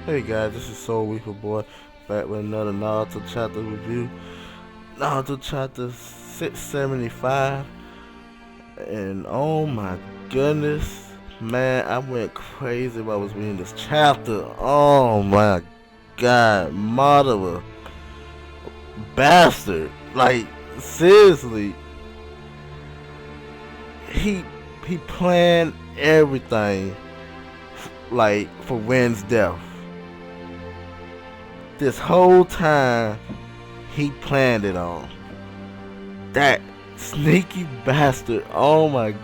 Hey guys, this is Soul Weaver Boy back with another Naruto Chapter review. Naruto Chapter 675, and oh my goodness, man, I went crazy while I was reading this chapter. Oh my god, Madara, bastard! Like seriously, he he planned everything like for Ren's death. This whole time, he planned it all. That sneaky bastard. Oh my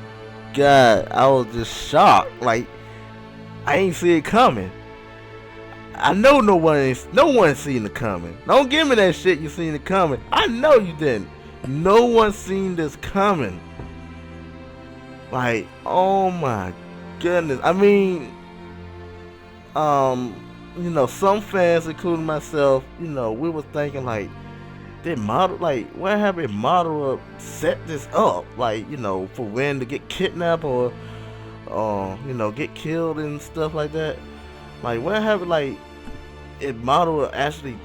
god. I was just shocked. Like, I ain't see it coming. I know no one seen it coming. Don't give me that shit you seen it coming. I know you didn't. No one seen this coming. Like, oh my goodness. I mean, some fans, including myself, we were thinking like, did Madara, like, what happened if Madara set this up, like, for Ren to get kidnapped or, get killed and stuff like that? Like, what happened, like, if Madara actually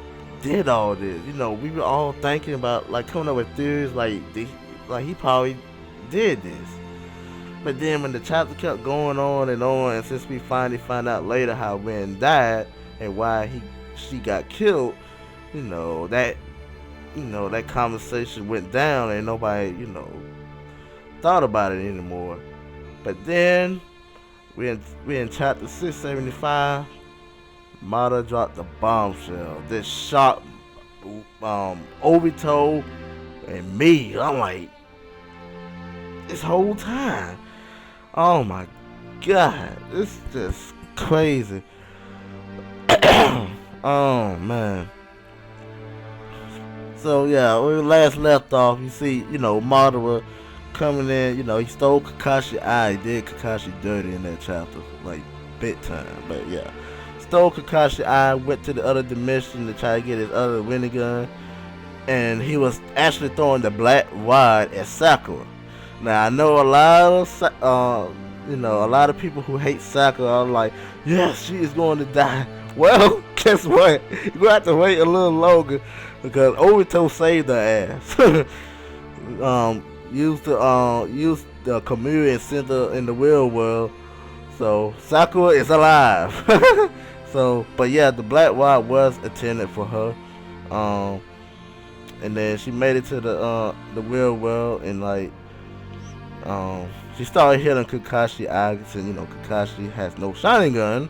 did all this? We were all thinking about, like, coming up with theories, like he probably did this. But then when the chapter kept going on, and since we finally find out later how Ren died and why she got killed, that conversation went down and nobody, thought about it anymore. But then we in chapter 675, Madara dropped the bombshell. This shocked Obito and me. I'm like, this whole time. Oh my god, it's just crazy. Oh man. So yeah, when we last left off, you see, Madara coming in, he stole Kakashi's eye. He did Kakashi dirty in that chapter, like big time. But yeah, stole Kakashi's eye, went to the other dimension to try to get his other Rinnegan, and he was actually throwing the black rod at Sakura. Now I know a lot of people who hate Sakura are like, yes, she is going to die. Well, guess what? You're gonna have to wait a little longer because Obito saved her ass. Used the community center in the real world, so Sakura is alive. So, but yeah, the black rod was intended for her. And then she made it to the real world, and like, she started hitting Kakashi eyes, and Kakashi has no Sharingan,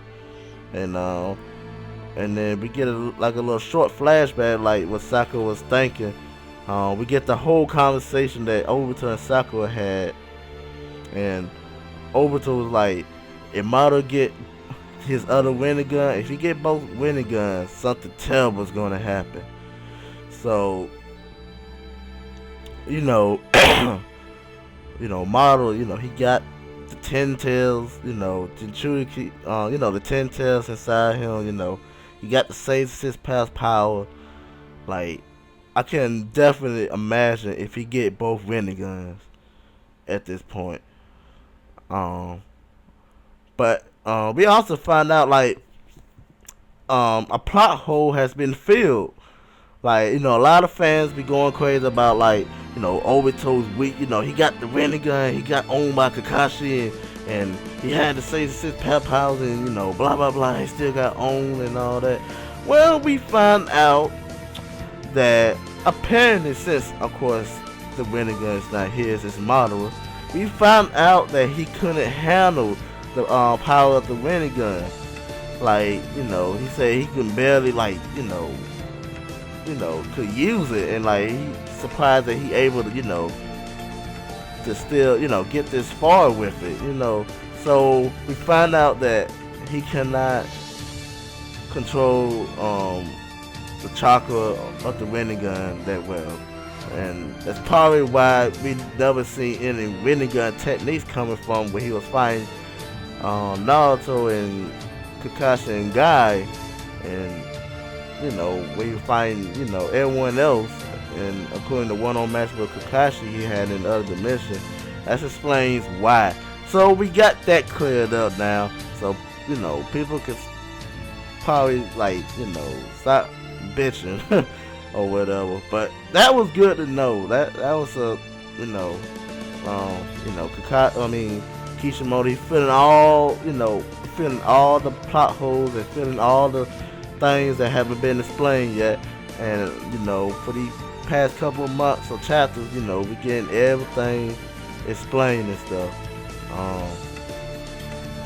and then we get a little short flashback, like what Sakura was thinking. We get the whole conversation that Obito and Sakura had, and Obito was like, if Madara get his other Rinnegan, if he get both Rinnegans, something terrible is gonna happen. So, Madara, he got the 10 tails, Jinchuriki, the 10 tails inside him, he got the same 6 past power. Like, I can definitely imagine if he get both Rinnegans at this point. But we also find out, like, a plot hole has been filled. Like, a lot of fans be going crazy about, like, Obito's weak. He got the Rinnegan, he got owned by Kakashi, and he had to say 6 pep powers, and, blah, blah, blah. He still got owned and all that. Well, we found out that apparently, since, of course, the Rinnegan is not his, it's Madara, we found out that he couldn't handle the power of the Rinnegan. Like, he said he could barely, like, could use it, and like he's surprised that he able to, to still, get this far with it, So we find out that he cannot control the chakra of the Rinnegan that well, and that's probably why we never seen any Rinnegan techniques coming from where he was fighting Naruto and Kakashi and Guy, and where you find, everyone else, and according to one-on match with Kakashi he had in the other dimension. That explains why. So we got that cleared up now. So, people can probably like, stop bitching or whatever. But that was good to know. That was a, Kishimoto, he filling all the plot holes and filling all the things that haven't been explained yet. And for these past couple of months or chapters, we getting everything explained and stuff.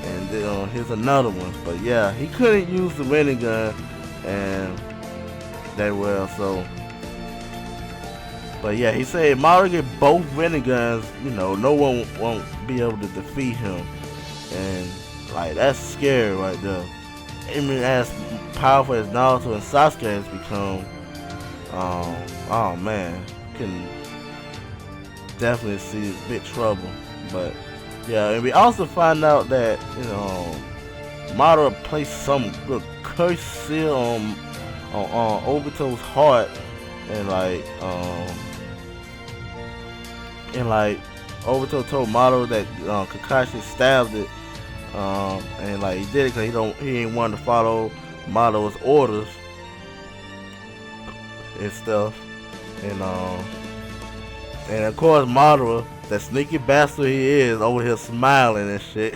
And here's another one. But yeah, he couldn't use the Rinnegan and that well. So, but yeah, he said if Madara get both Rinnegans, no one won't be able to defeat him. And like that's scary right there. Even as powerful as Naruto and Sasuke has become, oh man, can definitely see big trouble. But yeah, and we also find out that Madara placed some good curse seal on Obito's heart, and Obito told Madara that Kakashi stabbed it, and he did it because he didn't want to follow Madara's orders and stuff, and of course Madara, that sneaky bastard he is, over here smiling and shit,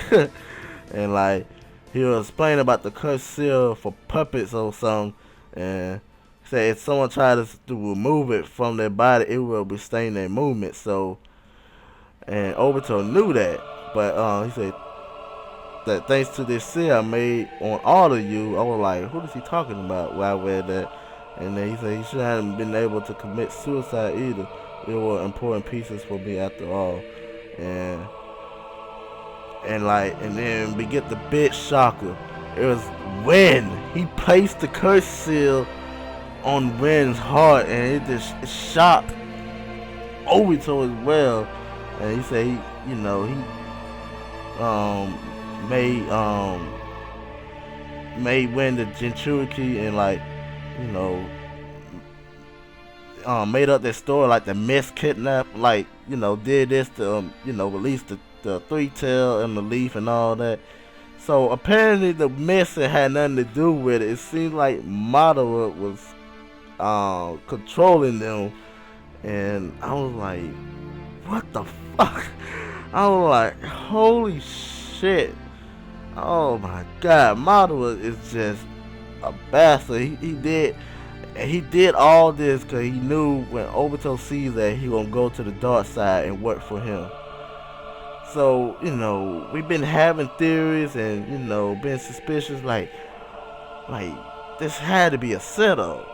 and he was explaining about the curse seal for puppets or something, and said if someone tries to remove it from their body, it will restrain their movement. So, and Obito knew that, but he said that thanks to this seal I made on all of you. I was like, who is he talking about when I read that? And then he said he shouldn't have been able to commit suicide either. They were important pieces for me after all. And then we get the big shocker. It was when he placed the curse seal on Ren's heart, and it just shocked Obito as well. And he said he made Ren the Jinchuriki, and made up that story like the Mist kidnap, did this to release the three tail and the leaf and all that. So apparently the Mist had nothing to do with it. It seemed like Madara was controlling them, and I was like, what the fuck? I was like, holy shit. Oh my god, Madara is just a bastard. He did all this because he knew when Obito sees that he gonna go to the dark side and work for him. So, we've been having theories and, been suspicious like this had to be a setup.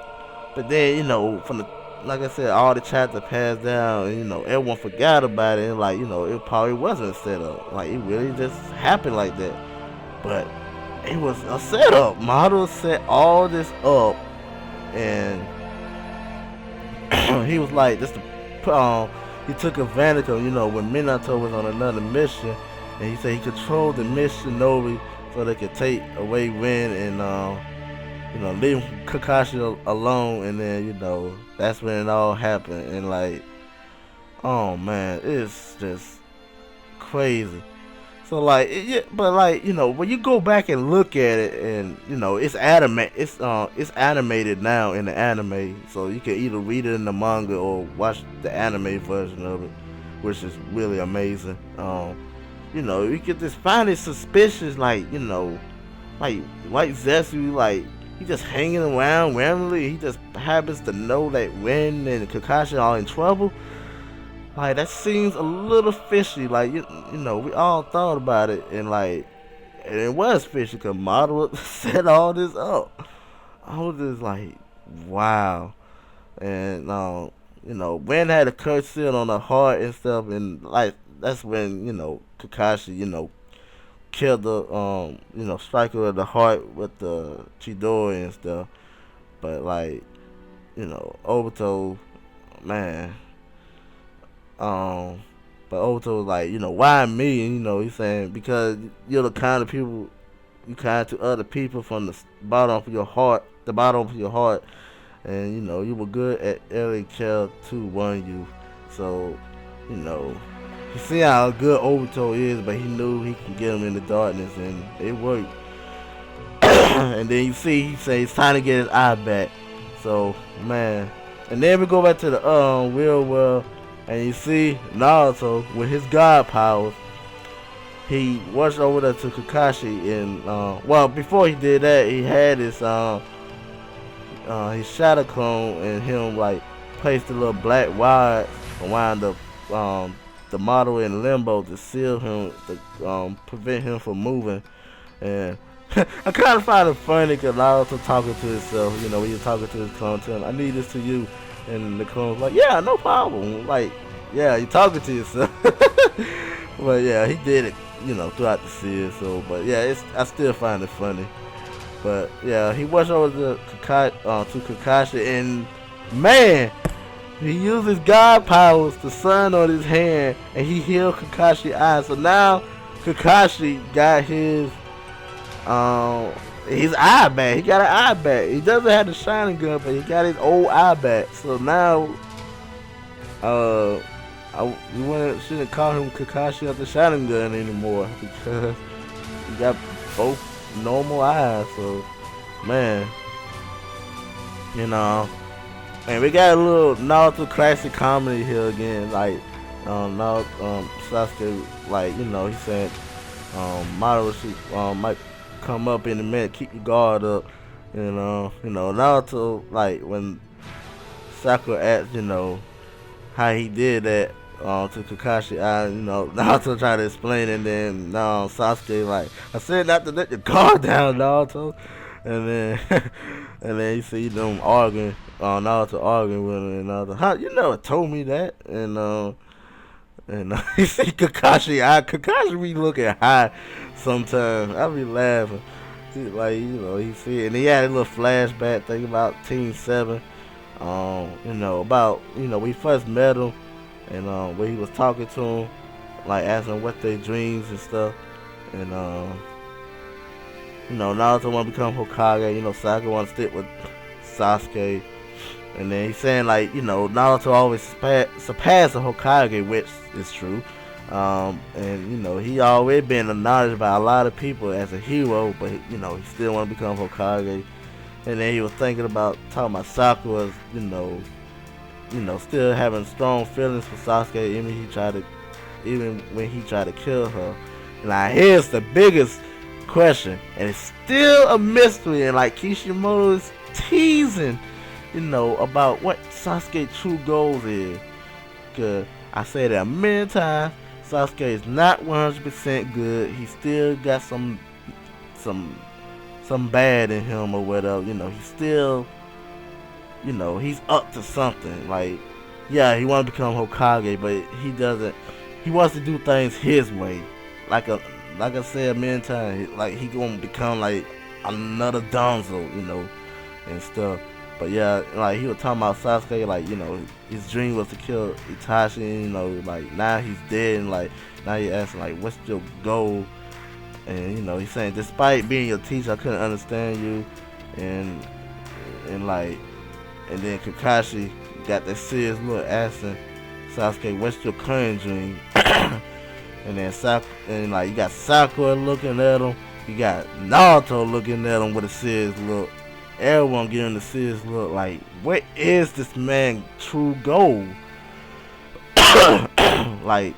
But then, from the, like I said, all the chapters passed down and, everyone forgot about it, and it probably wasn't a setup. It really just happened like that. But it was a setup. Madara set all this up, and he was like, he took advantage of, when Minato was on another mission, and he said he controlled the mission shinobi so they could take away Ren and, leave Kakashi alone, and then, that's when it all happened, and oh man, it's just crazy. So when you go back and look at it, and it's animated now in the anime, so you can either read it in the manga or watch the anime version of it, which is really amazing. You get this finally suspicious, White Zetsu, he just hanging around randomly. He just happens to know that Ren and Kakashi are in trouble. That seems a little fishy. We all thought about it, and it was fishy because Madara set all this up. I was just like, wow. And Ren had a curse seal on her heart and stuff, and that's when Kakashi killed the strike her in the heart with the Chidori and stuff. But Obito, man. But Obito was like, why me? And, he's saying because you're the kind of people, you kind to other people from the bottom of your heart, and you were good at early care to warn you. So, he see how good Obito is, but he knew he can get him in the darkness, and it worked. And then you see he say it's time to get his eye back. So man, and then we go back to the real world, and you see Naruto with his god powers. He rushed over there to Kakashi, and well, before he did that, he had his shadow clone, and him like placed a little black wire around the model in limbo to seal him, to prevent him from moving. And I kind of find it funny because Naruto talking to himself, you know, when you're talking to his clone, telling him, I need this to you, and the clone's like, yeah, no problem. Like, yeah, you're talking to yourself. But yeah, he did it, you know, throughout the series. So, but yeah, I still find it funny. But yeah, he rushed over to Kakashi, and man, he used his god powers, the sun on his hand, and he healed Kakashi's eyes. So now Kakashi got his eye back. He got an eye back. He doesn't have the shining gun, but he got his old eye back. So now, we shouldn't call him Kakashi of the shining gun anymore, because he got both normal eyes. So, man, you know, and we got a little Naruto classic comedy here again. Like, Sasuke, like, you know, he said, Madara might come up in a minute, keep your guard up. You know, Naruto, like, when Sakura asked, you know, how he did that to Kakashi, you know, Naruto tried to explain, and then Sasuke like, I said not to let your guard down, Naruto. And then and then you see them arguing, Naruto arguing with him, and Naruto, how you never told me that? And you see Kakashi be looking high sometimes. I be laughing. Like, you know, he see it, and he had a little flashback thing about Team 7. You know, about, you know, we first met him, and when he was talking to him, like asking what their dreams and stuff, and you know, Naruto want to become Hokage, you know, Sakura want to stick with Sasuke, and then he's saying, like, you know, Naruto always surpassed the Hokage, which is true, and you know, he already been acknowledged by a lot of people as a hero, but you know, he still want to become Hokage. And then he was thinking about talking about Sakura, you know, still having strong feelings for Sasuke, even when he tried to kill her. Now here's the biggest question, and it's still a mystery, and like Kishimoto is teasing, you know, about what Sasuke's true goals is. Cause I said it a million times, Sasuke is not 100% good. He still got some bad in him or whatever, you know. He's still, you know, he's up to something. Like, yeah, he wants to become Hokage, but he wants to do things his way. Like I said a million times, like he gonna become like another Danzo, you know, and stuff. But yeah, like he was talking about Sasuke, like, you know, his dream was to kill Itachi, you know, like now he's dead, and like now you're asking, like, what's your goal? And you know, he's saying, despite being your teacher, I couldn't understand you, and then Kakashi got that serious look asking Sasuke, what's your current dream? And then like you got Sakura looking at him, you got Naruto looking at him with a serious look. Everyone giving a serious look, like, what is this man's true goal? Like,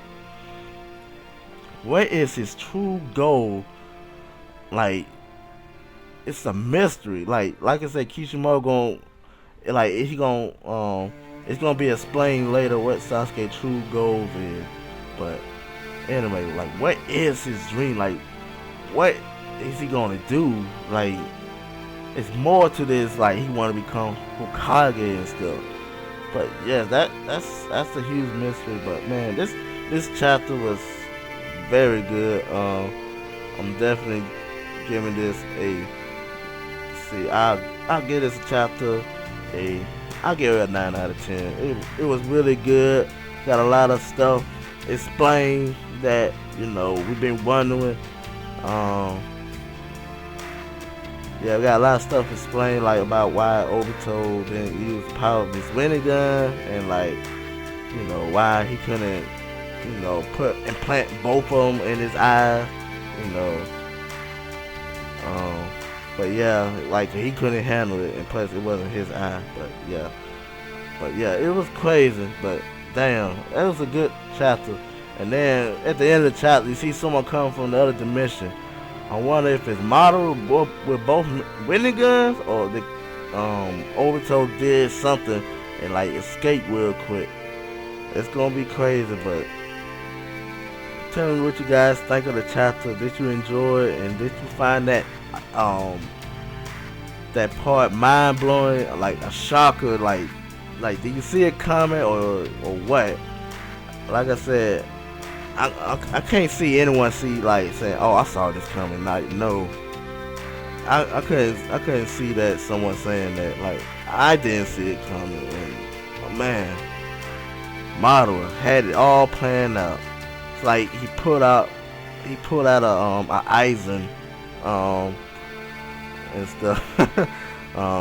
what is his true goal? Like, it's a mystery. Like I said, Kishimoto it's gonna be explained later what Sasuke's true goals is. But anyway, like, what is his dream? Like, what is he gonna do? Like, it's more to this. Like, he want to become Hokage and stuff. But yeah, that's a huge mystery. But man, this chapter was very good. I'm definitely giving this I'll give this a chapter I'll give it a 9 out of 10. It was really good. Got a lot of stuff explained that, you know, we've been wondering. Yeah, we got a lot of stuff explained, like about why Obito didn't use the power of his Rinnegan, and like, you know, why he couldn't, you know, implant both of them in his eyes, you know. But yeah, like he couldn't handle it, and plus it wasn't his eye. But yeah, it was crazy. But damn, that was a good chapter. And then at the end of the chapter, you see someone come from the other dimension. I wonder if it's Madara with both Rinnegans, or the Obito did something and like escape real quick. It's gonna be crazy, but tell me what you guys think of the chapter. Did you enjoy it, and did you find that that part mind blowing, like a shocker, like do you see it coming or what? Like I said, I can't see anyone like saying, oh, I saw this coming. Like, no, I couldn't see that someone saying that. Like, I didn't see it coming, and oh man, Madara had it all planned out. It's like he put out a Aizen and stuff.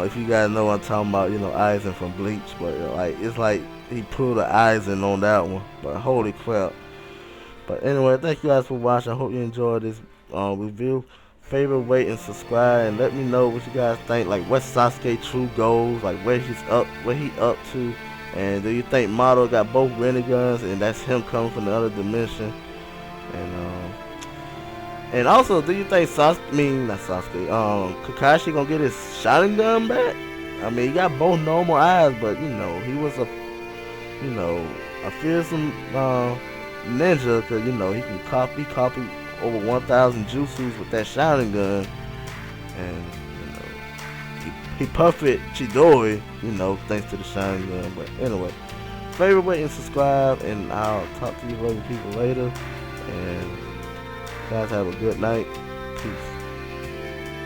If you guys know what I'm talking about, you know, Aizen from Bleach, but like it's like he pulled an Aizen on that one. But holy crap. But anyway, thank you guys for watching. I hope you enjoyed this review. Favorite, rate, and subscribe, and let me know what you guys think. Like, what's Sasuke true goals? Like, where he up to? And do you think Madara got both Rinnegans, and that's him coming from the other dimension? And also, do you think Kakashi gonna get his Sharingan back? I mean, he got both normal eyes, but you know, he was a fearsome ninja, cause you know he can copy over 1,000 jutsus with that Sharingan, and you know he perfect Chidori, you know, thanks to the Sharingan. But anyway, favorite, rate, and subscribe, and I'll talk to you other people later. And guys, have a good night.